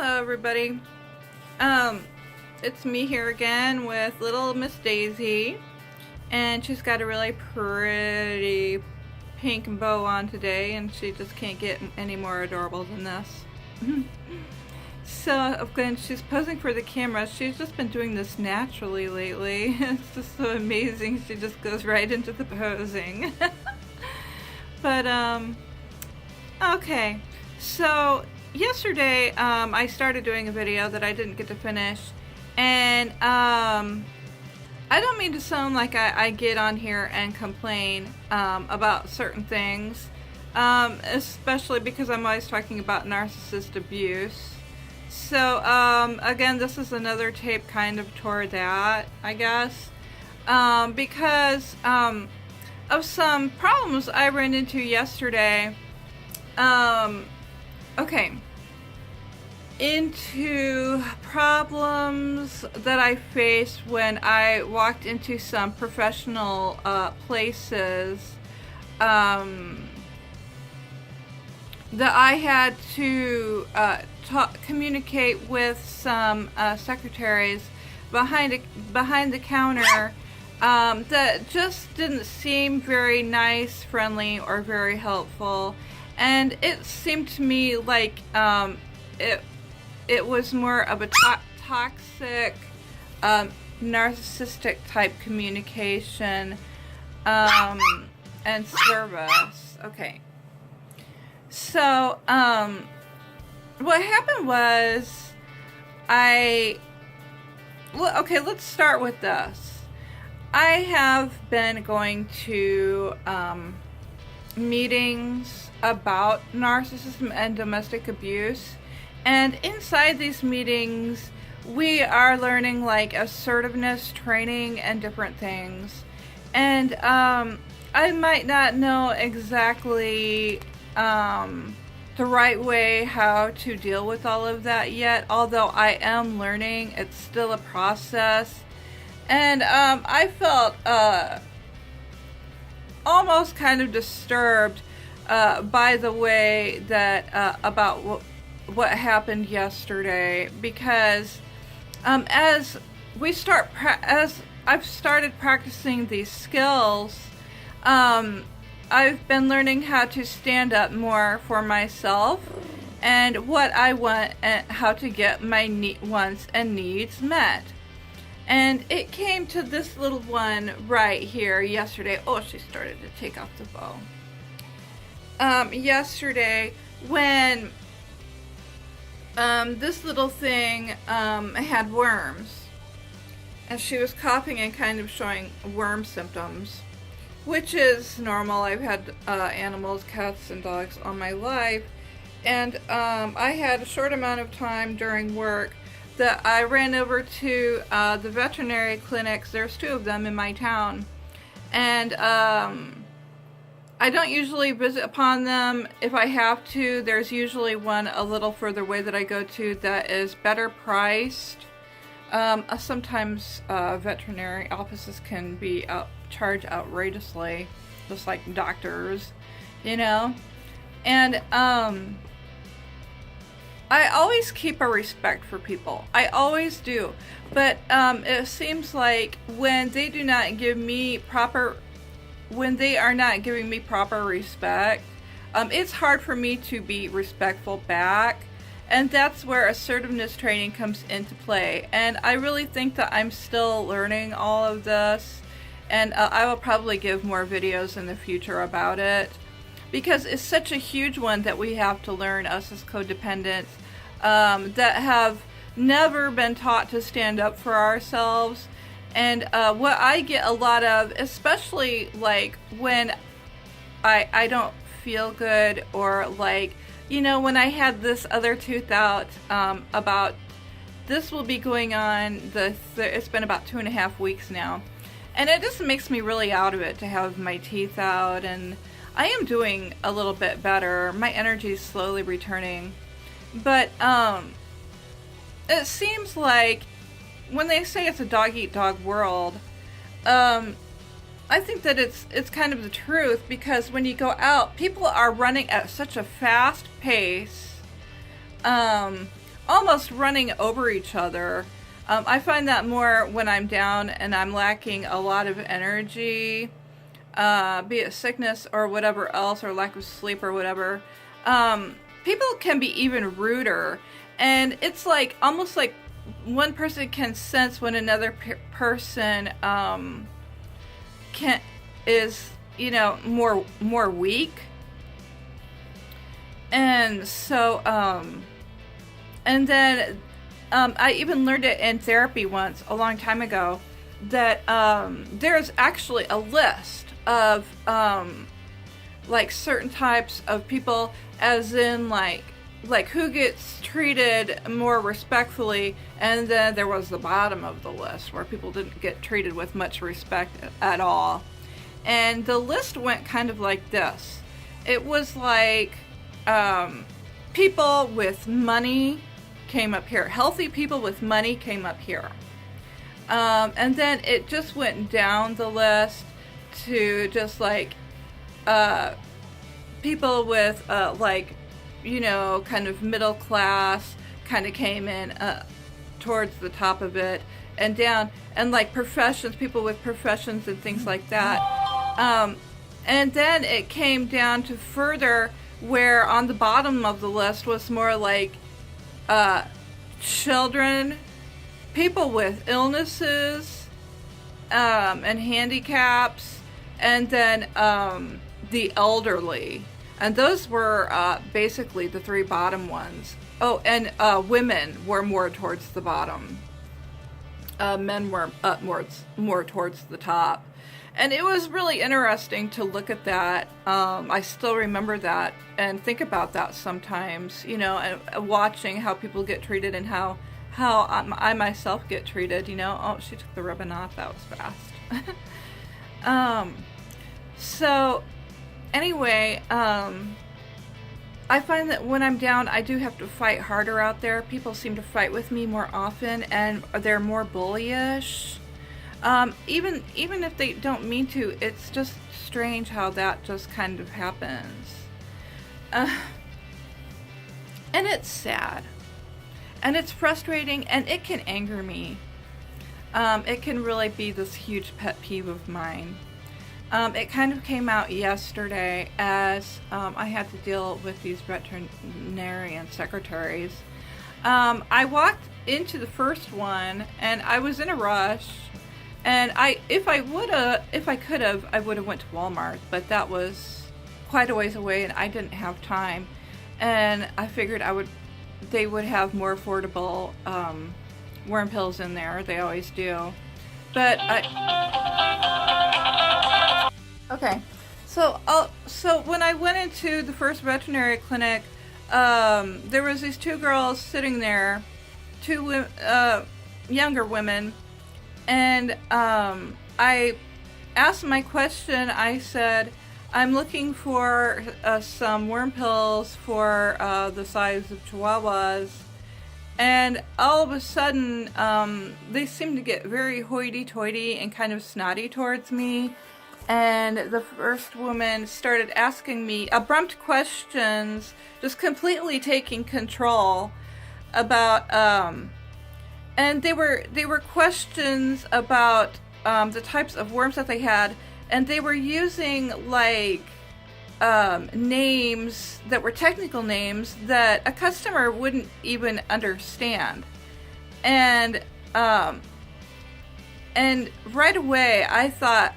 Hello everybody. Um, it's me here again with little Miss Daisy, and she's got a really pretty pink bow on today, and she just can't get any more adorable than this. So when she's posing for the camera, she's just been doing this naturally lately. It's just so amazing. She just goes right into the posing. But okay. So yesterday, I started doing a video that I didn't get to finish, and I don't mean to sound like I get on here and complain about certain things, especially because I'm always talking about narcissist abuse. So again, this is another tape kind of toward that, I guess, because of some problems I ran into yesterday. Okay, into problems that I faced when I walked into some professional places that I had to communicate with some secretaries behind the counter that just didn't seem very nice, friendly, or very helpful. And it seemed to me like it was more of a toxic, narcissistic type communication and service. Okay. So, what happened was okay, let's start with this. I have been going to meetings about narcissism and domestic abuse, and inside these meetings we are learning like assertiveness training and different things, and I might not know exactly the right way how to deal with all of that yet, although I am learning. It's still a process, and I felt almost kind of disturbed by the way that about what happened yesterday, because as I've started practicing these skills, I've been learning how to stand up more for myself and what I want and how to get my wants and needs met. And it came to this little one right here yesterday. Oh, she started to take off the bow. Yesterday, when this little thing had worms, and she was coughing and kind of showing worm symptoms, which is normal. I've had animals, cats and dogs all my life, and I had a short amount of time during work that I ran over to the veterinary clinics. There's 2 of them in my town, and I don't usually visit upon them. If I have to, there's usually one a little further away that I go to that is better priced. Sometimes veterinary offices can be charge outrageously, just like doctors, you know. And I always keep a respect for people. I always do. But it seems like when they are not giving me proper respect, it's hard for me to be respectful back. And that's where assertiveness training comes into play. And I really think that I'm still learning all of this. And I will probably give more videos in the future about it, because it's such a huge one that we have to learn, us as codependents that have never been taught to stand up for ourselves. And what I get a lot of, especially like when I don't feel good, or like, you know, when I had this other tooth out, about this will be going on, it's been about 2.5 weeks now. And it just makes me really out of it to have my teeth out, and I am doing a little bit better. My energy is slowly returning. But it seems like when they say it's a dog-eat-dog world, I think that it's kind of the truth, because when you go out, people are running at such a fast pace. almost running over each other. I find that more when I'm down and I'm lacking a lot of energy, be it sickness or whatever else, or lack of sleep or whatever. People can be even ruder, and it's like almost like one person can sense when another person can is more weak. And so and then I even learned it in therapy once a long time ago that there's actually a list of like certain types of people, as in like who gets treated more respectfully, and then there was the bottom of the list where people didn't get treated with much respect at all. And the list went kind of like this. It was like people with money came up here. Healthy people with money came up here. And then it just went down the list to just like people with kind of middle class kind of came in towards the top of it, and down, and like professions, people with professions and things like that. And then it came down to further where on the bottom of the list was more like children, people with illnesses and handicaps, and then the elderly. And those were basically the three bottom ones. Oh, and women were more towards the bottom. Men were more towards the top. And it was really interesting to look at that. I still remember that and think about that sometimes, and watching how people get treated and how I myself get treated, Oh, she took the ribbon off. That was fast. So anyway, I find that when I'm down, I do have to fight harder out there. People seem to fight with me more often, and they're more bullyish. Even if they don't mean to, it's just strange how that just kind of happens. And it's sad. And it's frustrating, and it can anger me. It can really be this huge pet peeve of mine. It kind of came out yesterday as I had to deal with these veterinarian secretaries. I walked into the first one, and I was in a rush. And if I could have, I would have went to Walmart, but that was quite a ways away, and I didn't have time. And I figured they would have more affordable worm pills in there. They always do. But okay, so when I went into the first veterinary clinic, there was these two girls sitting there, two younger women. And I asked my question. I said, I'm looking for some worm pills for the size of Chihuahuas. And all of a sudden, they seemed to get very hoity-toity and kind of snotty towards me. And the first woman started asking me abrupt questions, just completely taking control about... And they were questions about the types of worms that they had, and they were using like names that were technical names that a customer wouldn't even understand. And right away, I thought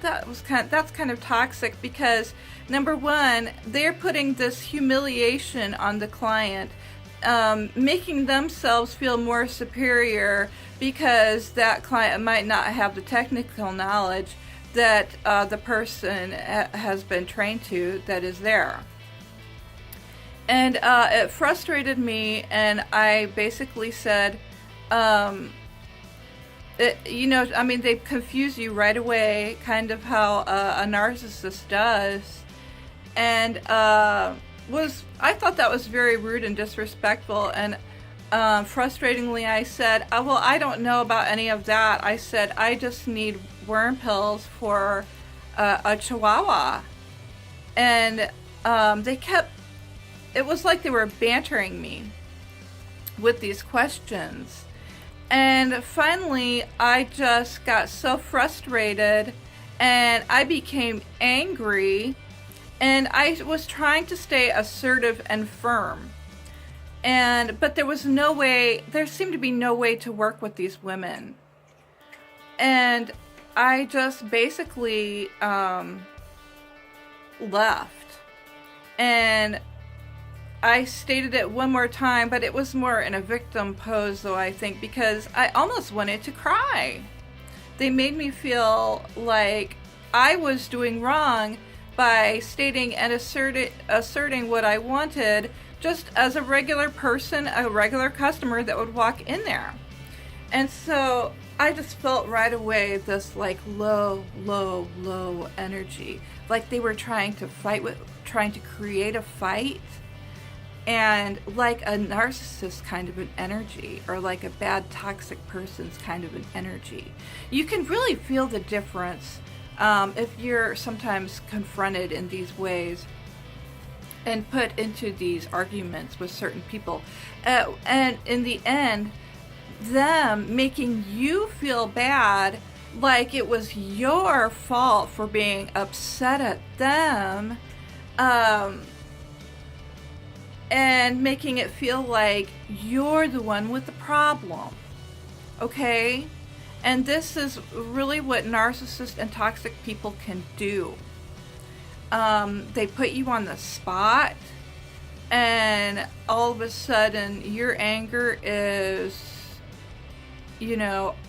that's kind of toxic, because number one, they're putting this humiliation on the client. Making themselves feel more superior because that client might not have the technical knowledge that the person has been trained to that is there. And it frustrated me, and I basically said, they confuse you right away, kind of how a narcissist does. And I thought that was very rude and disrespectful, and frustratingly I said, well, I don't know about any of that. I said, I just need worm pills for a Chihuahua. And it was like they were bantering me. with these questions. And finally, I just got so frustrated and I became angry, and I was trying to stay assertive and firm. But there was no way, there seemed to be no way to work with these women. And I just basically left. And I stated it one more time, but it was more in a victim pose, though, I think, because I almost wanted to cry. They made me feel like I was doing wrong by stating and asserting what I wanted, just as a regular person, a regular customer that would walk in there. And so I just felt right away this like low energy. Like they were trying to create a fight. And like a narcissist kind of an energy, or like a bad toxic person's kind of an energy. You can really feel the difference if you're sometimes confronted in these ways and put into these arguments with certain people. And in the end, them making you feel bad, like it was your fault for being upset at them. And making it feel like you're the one with the problem. Okay? And this is really what narcissists and toxic people can do. They put you on the spot, and all of a sudden your anger is,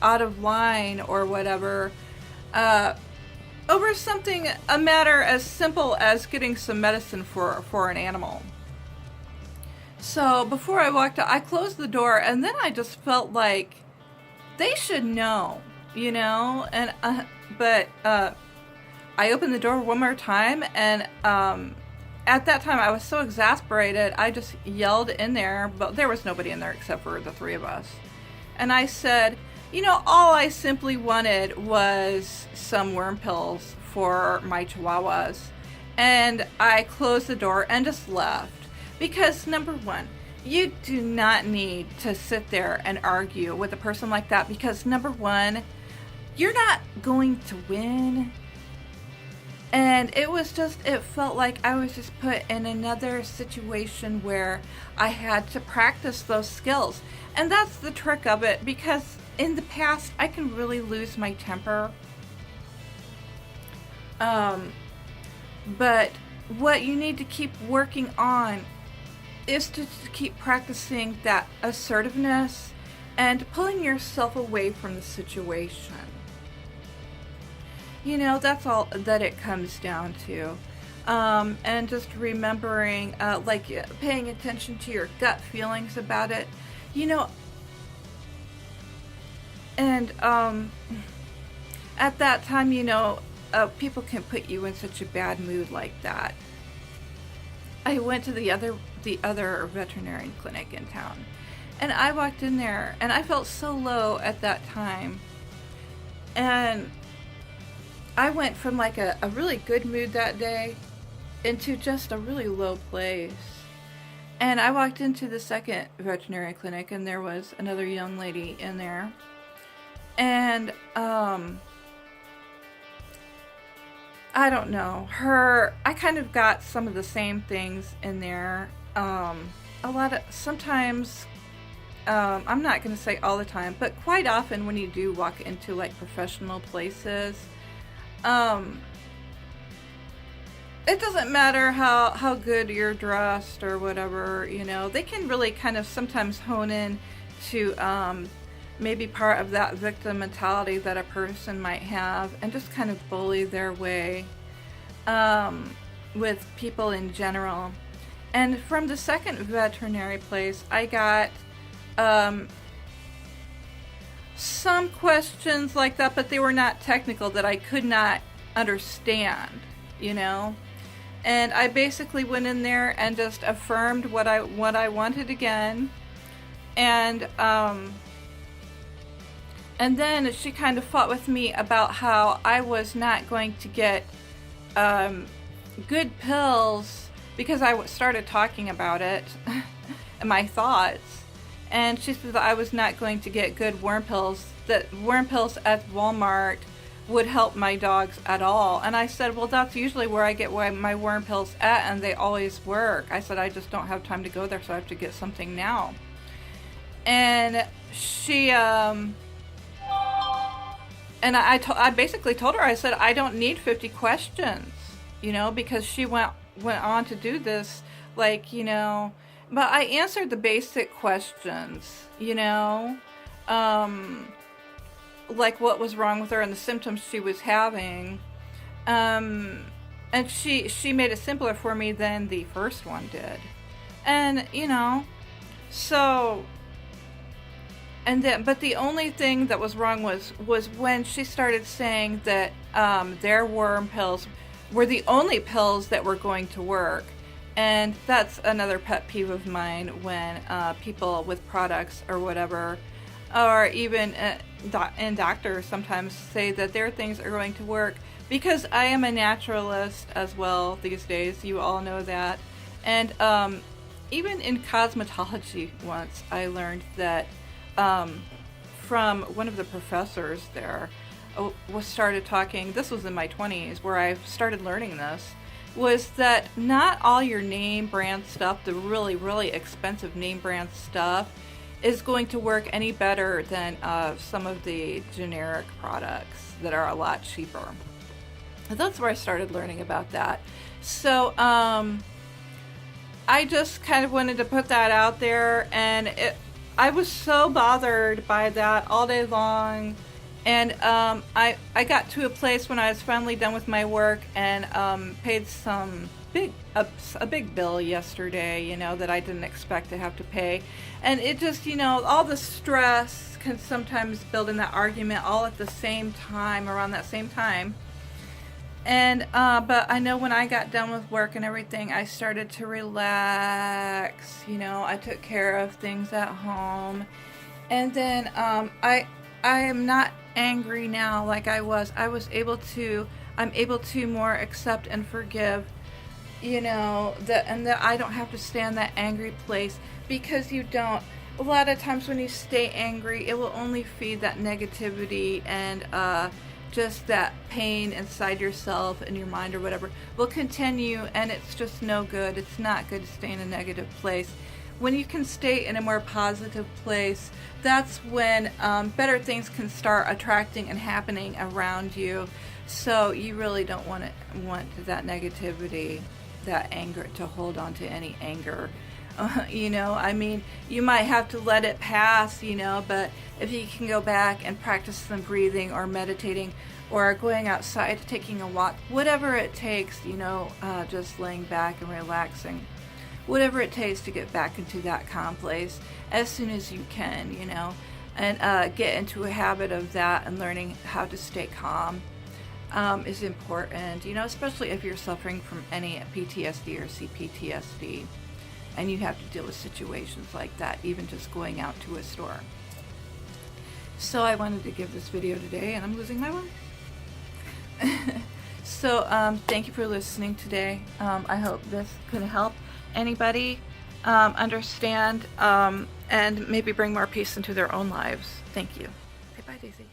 out of line or whatever, over something, a matter as simple as getting some medicine for an animal. So before I walked out, I closed the door, and then I just felt like they should know, and but I opened the door one more time, and at that time I was so exasperated, I just yelled in there, but there was nobody in there except for the three of us. And I said, all I simply wanted was some worm pills for my chihuahuas. And I closed the door and just left. Because number one, you do not need to sit there and argue with a person like that, because number one, you're not going to win. And it felt like I was just put in another situation where I had to practice those skills. And that's the trick of it, because in the past, I can really lose my temper. But what you need to keep working on is to keep practicing that assertiveness and pulling yourself away from the situation. That's all that it comes down to. And just remembering, paying attention to your gut feelings about it. And at that time, people can put you in such a bad mood like that. I went to the other veterinarian clinic in town, and I walked in there, and I felt so low at that time, and I went from like a really good mood that day into just a really low place. And I walked into the second veterinary clinic, and there was another young lady in there, and I don't know, I kind of got some of the same things in there. Sometimes, I'm not going to say all the time, but quite often when you do walk into like professional places, it doesn't matter how good you're dressed or whatever, they can really kind of sometimes hone in to, maybe part of that victim mentality that a person might have, and just kind of bully their way with people in general. And from the second veterinary place, I got some questions like that, but they were not technical, that I could not understand, And I basically went in there and just affirmed what I wanted again. And then she kind of fought with me about how I was not going to get good pills, because I started talking about it and my thoughts. And she said that I was not going to get good worm pills, that worm pills at Walmart would help my dogs at all. And I said, well, that's usually where I get my worm pills at, and they always work. I said, I just don't have time to go there, so I have to get something now. And she, and I basically told her, I said, I don't need 50 questions, because she went on to do this, but I answered the basic questions, like what was wrong with her and the symptoms she was having. And she made it simpler for me than the first one did. And, so, but the only thing that was wrong was when she started saying that their worm pills were the only pills that were going to work. And that's another pet peeve of mine when people with products or whatever, or even and doctors sometimes say that their things are going to work, because I am a naturalist as well these days. You all know that. And even in cosmetology once, I learned that from one of the professors there, started talking, this was in my 20s where I started learning this, was that not all your name brand stuff, the really, really expensive name brand stuff, is going to work any better than some of the generic products that are a lot cheaper. And that's where I started learning about that. So I just kind of wanted to put that out there, and I was so bothered by that all day long. And I got to a place when I was finally done with my work and paid a big bill yesterday, that I didn't expect to have to pay. And it just, all the stress can sometimes build in that argument all at the same time, around that same time. And but I know when I got done with work and everything, I started to relax. I took care of things at home. And then I am not angry now like I was. I'm able to more accept and forgive, and that I don't have to stay in that angry place, because you don't. A lot of times when you stay angry, it will only feed that negativity, and just that pain inside yourself and your mind or whatever will continue, and it's just no good. It's not good to stay in a negative place. When you can stay in a more positive place, that's when better things can start attracting and happening around you. So you really don't want that negativity, that anger, to hold on to any anger. You might have to let it pass, but if you can go back and practice some breathing or meditating or going outside, taking a walk, whatever it takes, just laying back and relaxing, whatever it takes to get back into that calm place as soon as you can, and get into a habit of that, and learning how to stay calm is important, especially if you're suffering from any PTSD or CPTSD. And you have to deal with situations like that, even just going out to a store. So I wanted to give this video today, and I'm losing my one. So thank you for listening today. I hope this could help anybody understand and maybe bring more peace into their own lives. Thank you. Okay, bye, Daisy.